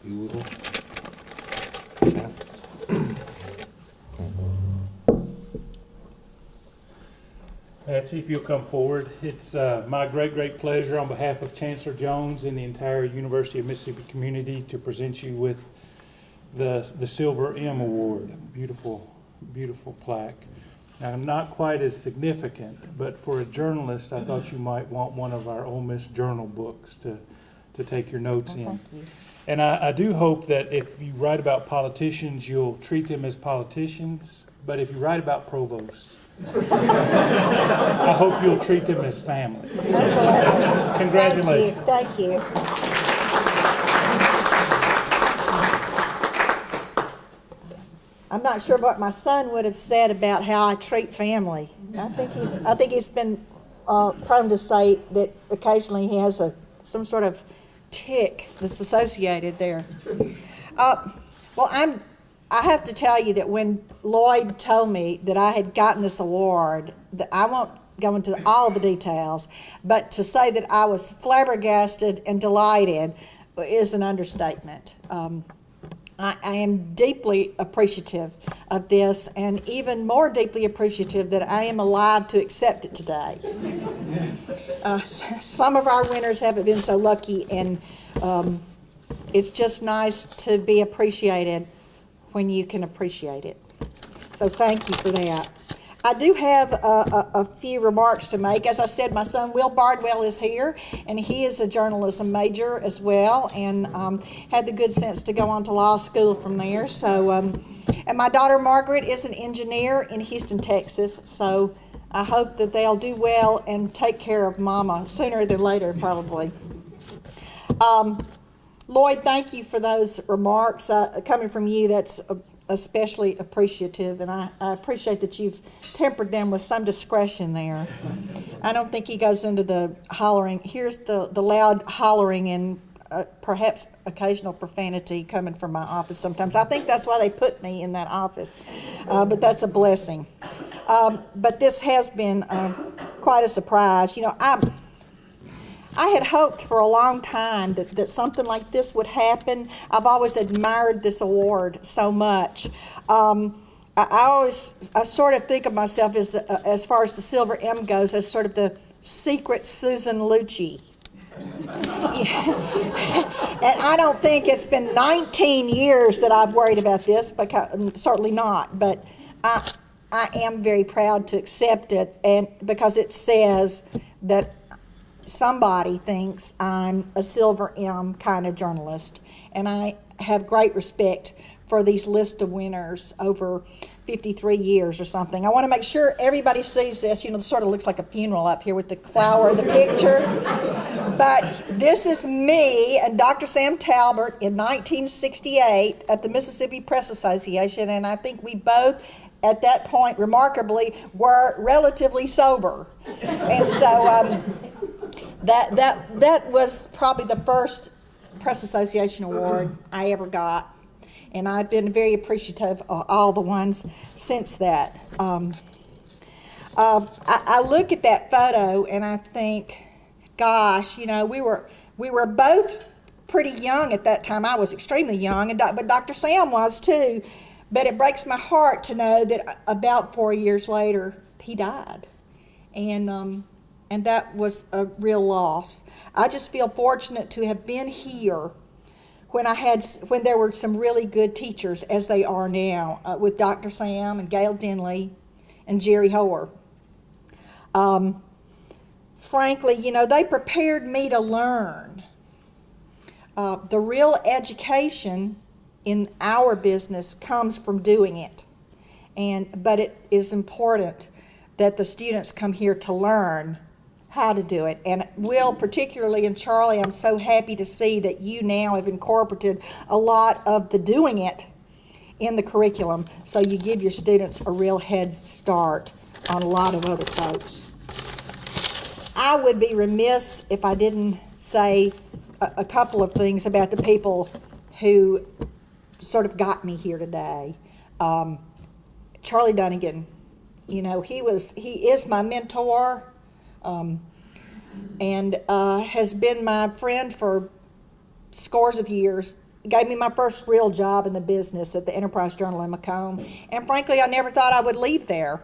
you will. Yeah. Patsy, if you'll come forward. It's my great pleasure on behalf of Chancellor Jones and the entire University of Mississippi community to present you with the Silver M Award. Beautiful, beautiful plaque. Now, not quite as significant, but for a journalist, I thought you might want one of our Ole Miss Journal books to take your notes in. Thank you. And I do hope that if you write about politicians, you'll treat them as politicians, but if you write about provosts, I hope you'll treat them as family. Absolutely. Congratulations. Thank you. I'm not sure what my son would have said about how I treat family. I think he's been prone to say that occasionally he has some sort of tick that's associated there. I have to tell you that when Lloyd told me that I had gotten this award, that I won't go into all the details, but to say that I was flabbergasted and delighted is an understatement. I am deeply appreciative of this, and even more deeply appreciative that I am alive to accept it today. Some of our winners haven't been so lucky, and it's just nice to be appreciated when you can appreciate it. So thank you for that. I do have a few remarks to make. As I said, my son Will Bardwell is here, and he is a journalism major as well, and had the good sense to go on to law school from there. So, and my daughter Margaret is an engineer in Houston, Texas. So I hope that they'll do well and take care of Mama sooner than later, probably. Lloyd, thank you for those remarks. Coming from you, that's especially appreciative, and I appreciate that you've tempered them with some discretion there. I don't think he goes into the hollering. Here's the loud hollering and perhaps occasional profanity coming from my office sometimes. I think that's why they put me in that office, but that's a blessing. But this has been quite a surprise. You know, I had hoped for a long time that something like this would happen. I've always admired this award so much. I sort of think of myself as far as the Silver M goes, as sort of the secret Susan Lucci. And I don't think it's been 19 years that I've worried about this, because certainly not. But I am very proud to accept it, and because it says that somebody thinks I'm a Silver M kind of journalist, and I have great respect for these list of winners over 53 years or something. I want to make sure everybody sees this. You know, it sort of looks like a funeral up here with the flower in the picture. But this is me and Dr. Sam Talbert in 1968 at the Mississippi Press Association, and I think we both at that point, remarkably, were relatively sober. And so that was probably the first Press Association award I ever got, and I've been very appreciative of all the ones since that. I look at that photo and I think, gosh, you know, we were both pretty young at that time. I was extremely young, but Dr. Sam was too. But it breaks my heart to know that about 4 years later he died, and that was a real loss. I just feel fortunate to have been here when there were some really good teachers, as they are now, with Dr. Sam and Gail Denley and Jerry Hoer. Frankly, you know, they prepared me to learn. The real education in our business comes from doing it, but it is important that the students come here to learn how to do it. And Will, particularly, and Charlie, I'm so happy to see that you now have incorporated a lot of the doing it in the curriculum, so you give your students a real head start on a lot of other folks. I would be remiss if I didn't say a couple of things about the people who sort of got me here today. Charlie Dunnigan, you know, he is my mentor, and has been my friend for scores of years. gave me my first real job in the business at the Enterprise Journal in Macomb. And frankly, I never thought I would leave there.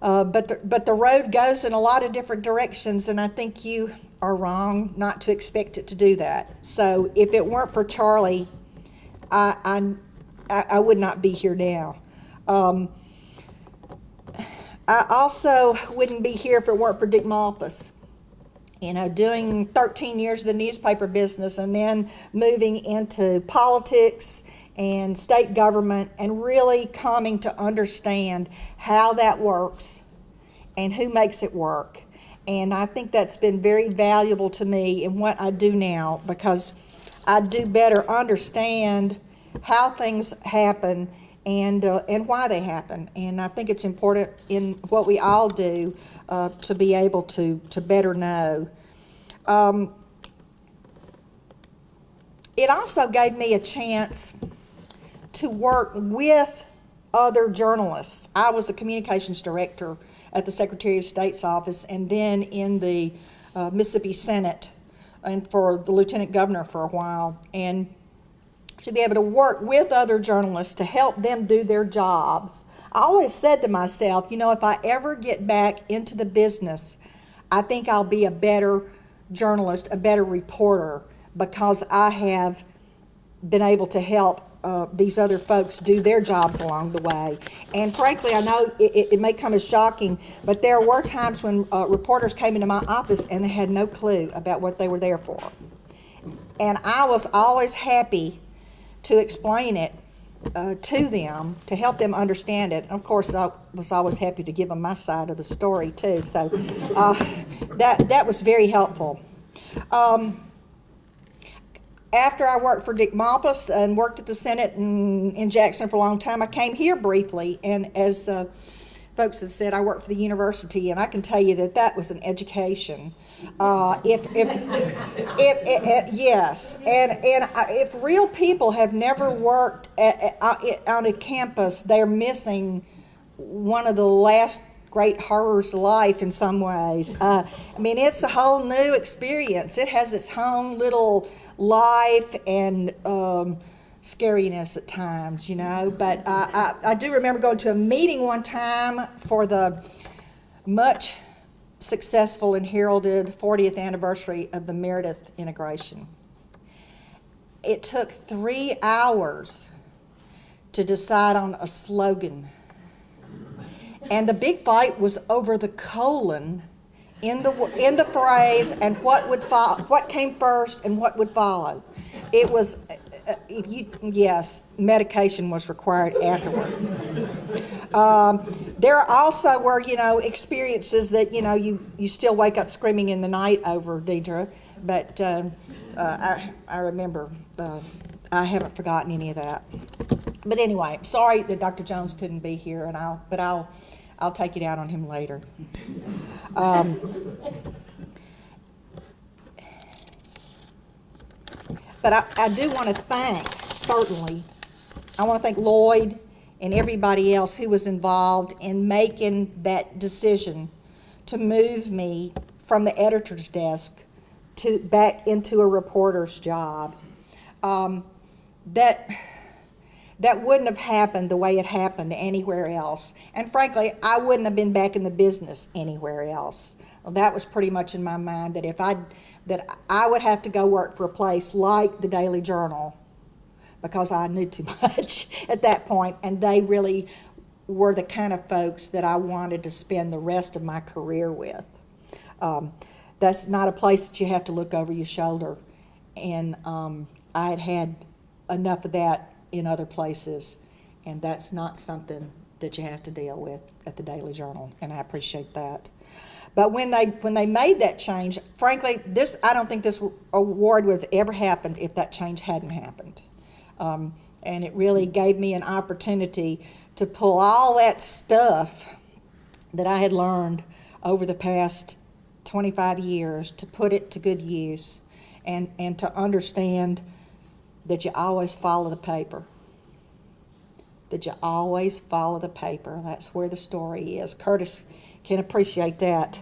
But the road goes in a lot of different directions, and I think you are wrong not to expect it to do that. So if it weren't for Charlie, I would not be here now. I also wouldn't be here if it weren't for Dick Malpas. You know, doing 13 years of the newspaper business and then moving into politics and state government and really coming to understand how that works and who makes it work. And I think that's been very valuable to me in what I do now, because I do better understand how things happen and why they happen. And I think it's important in what we all do to be able to better know. It also gave me a chance to work with other journalists. I was the communications director at the Secretary of State's office and then in the Mississippi Senate and for the lieutenant governor for a while. And to be able to work with other journalists to help them do their jobs. I always said to myself, you know, if I ever get back into the business, I think I'll be a better journalist, a better reporter, because I have been able to help these other folks do their jobs along the way. And frankly, I know it may come as shocking, but there were times when reporters came into my office and they had no clue about what they were there for. And I was always happy to explain it to them, to help them understand it. And of course, I was always happy to give them my side of the story too. So that was very helpful. After I worked for Dick Malpas and worked at the Senate in Jackson for a long time, I came here briefly. And as folks have said, I worked for the university, and I can tell you that was an education. Yes, and if real people have never worked on a campus, they're missing one of the last great horrors of life in some ways. I mean, it's a whole new experience. It has its own little life and scariness at times, you know. But I do remember going to a meeting one time for the much successful and heralded 40th anniversary of the Meredith integration. It took 3 hours to decide on a slogan. And the big fight was over the colon in the phrase and what came first and what would follow. It was, medication was required afterward. There also were, experiences that, you still wake up screaming in the night over, Deidre. But I remember, I haven't forgotten any of that. But anyway, sorry that Dr. Jones couldn't be here, but I'll take it out on him later. But I do want to thank Lloyd and everybody else who was involved in making that decision to move me from the editor's desk back into a reporter's job. That wouldn't have happened the way it happened anywhere else. And frankly, I wouldn't have been back in the business anywhere else. Well, that was pretty much in my mind, that I would have to go work for a place like the Daily Journal, because I knew too much at that point, and they really were the kind of folks that I wanted to spend the rest of my career with. That's not a place that you have to look over your shoulder, and I had had enough of that in other places, and that's not something that you have to deal with at the Daily Journal, and I appreciate that. But when they made that change, frankly, I don't think this award would have ever happened if that change hadn't happened. And it really gave me an opportunity to pull all that stuff that I had learned over the past 25 years, to put it to good use, and to understand that you always follow the paper. That you always follow the paper. That's where the story is. Curtis can appreciate that.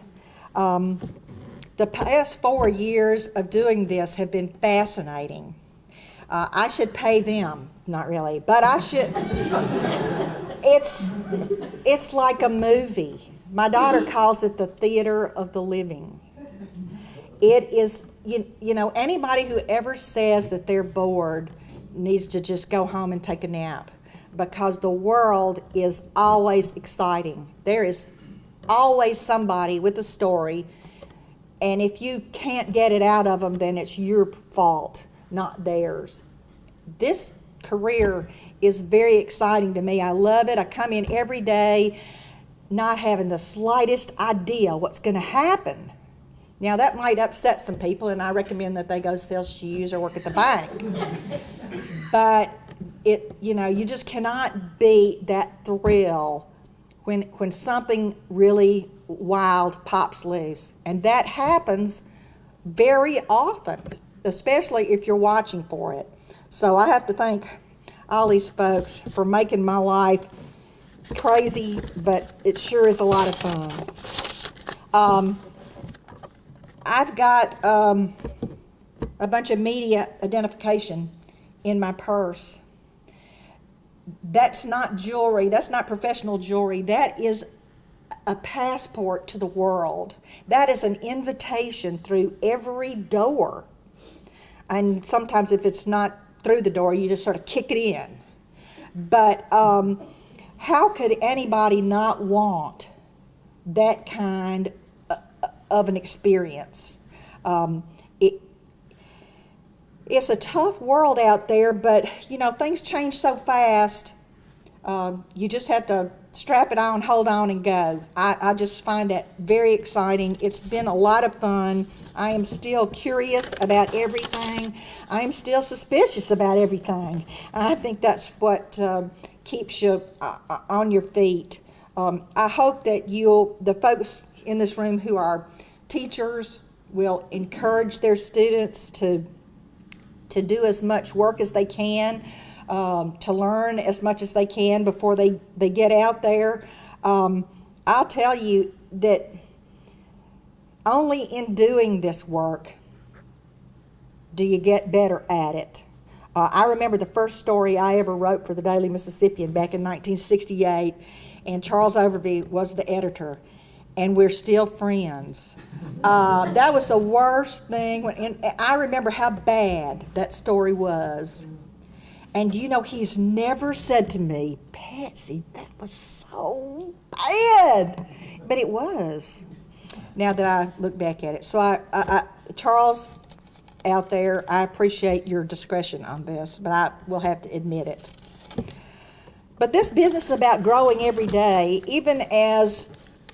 The past 4 years of doing this have been fascinating. I should pay them, not really, but I should. It's like a movie. My daughter calls it the theater of the living. It is, you know, anybody who ever says that they're bored needs to just go home and take a nap, because the world is always exciting. There is always somebody with a story, and if you can't get it out of them, then it's your fault, not theirs. This career is very exciting to me. I love it. I come in every day not having the slightest idea what's going to happen. Now, that might upset some people, and I recommend that they go sell shoes or work at the bank. But you just cannot beat that thrill when something really wild pops loose. And that happens very often, especially if you're watching for it. So I have to thank all these folks for making my life crazy, but it sure is a lot of fun. I've got a bunch of media identification in my purse. That's not jewelry. That's not professional jewelry. That is a passport to the world. That is an invitation through every door. And sometimes if it's not through the door, you just sort of kick it in. But how could anybody not want that kind of an experience? It's a tough world out there, but things change so fast. You just have to strap it on, hold on, and go. I just find that very exciting. It's been a lot of fun. I am still curious about everything. I am still suspicious about everything. I think that's what keeps you on your feet. I hope that the folks in this room who are teachers will encourage their students to do as much work as they can, to learn as much as they can before they get out there. I'll tell you that only in doing this work do you get better at it. I remember the first story I ever wrote for the Daily Mississippian back in 1968, and Charles Overby was the editor, and we're still friends. That was the worst thing. And I remember how bad that story was. And he's never said to me, "Patsy, that was so bad." But it was, now that I look back at it. So I Charles, out there, I appreciate your discretion on this, but I will have to admit it. But this business is about growing every day. Even as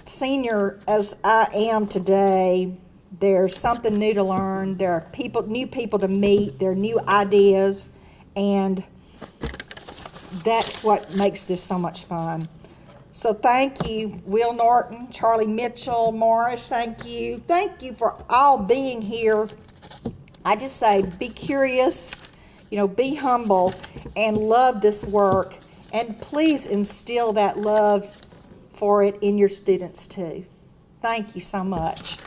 senior as I am today, there's something new to learn. There are new people to meet. There are new ideas, and that's what makes this so much fun. So thank you, Will Norton, Charlie Mitchell, Morris. Thank you. Thank you for all being here. I just say, be curious, be humble, and love this work. And please instill that love for it in your students too. Thank you so much.